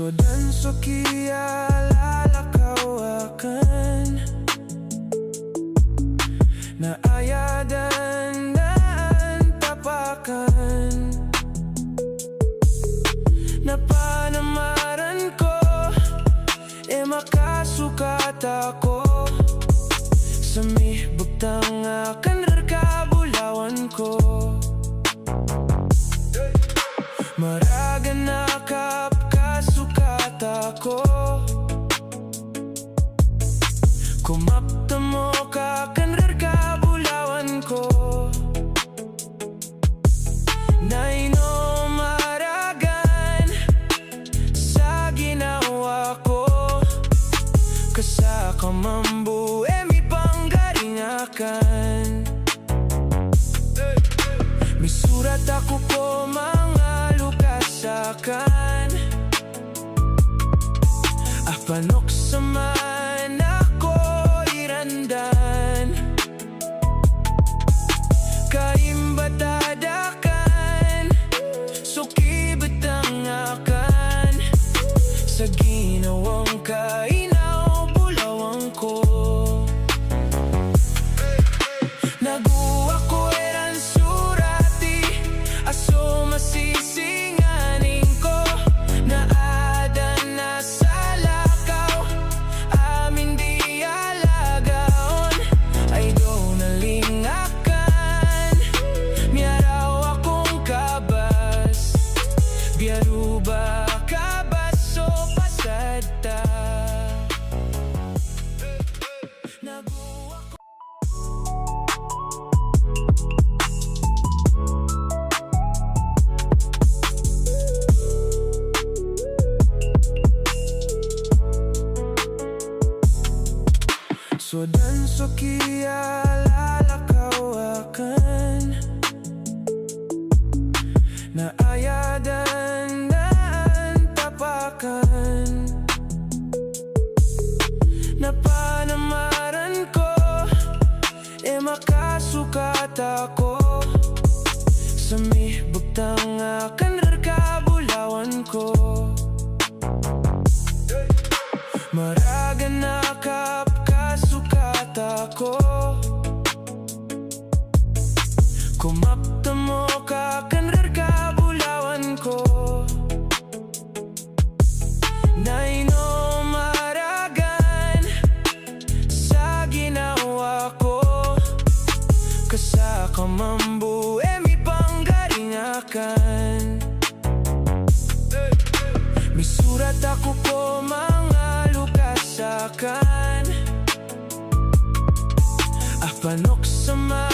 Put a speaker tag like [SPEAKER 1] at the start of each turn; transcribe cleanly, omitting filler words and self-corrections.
[SPEAKER 1] Sodan sokia lalakawakan na ayadan dan tapakan na panamaran ko makasukat ako sa mihbagtang akan rerkabulawan ko maragan nakap kasukat ako kumapta mo kakan rerkabulawan ko naino maragan sa ginawa ko kasaka mambu mi panggaringakan misurat ako ko mga lukasakan apanok saman ako irandan kaimbadadakan sukibatangakan sa ginawang kainaw bulawang ko naguwa ko eran surati aso masisinganing ko na adan na sa lakaw amin di alagaon ay do nalingakan miyaraw akong kabas biyaruba kabas so pasadta naguwa ko sodan sokia lalakawakan na ayadan dan tapakan na panamaran ko makasukat ako sa mihbagtang akan rerkabulawan ko maragan nakap kasukat ako kumapta mo kakan rerkabulawan ko naino maragan sa ginawa ko kasaka mambu mi panggaringakan misurat ako ko mga lukasakan apanok sama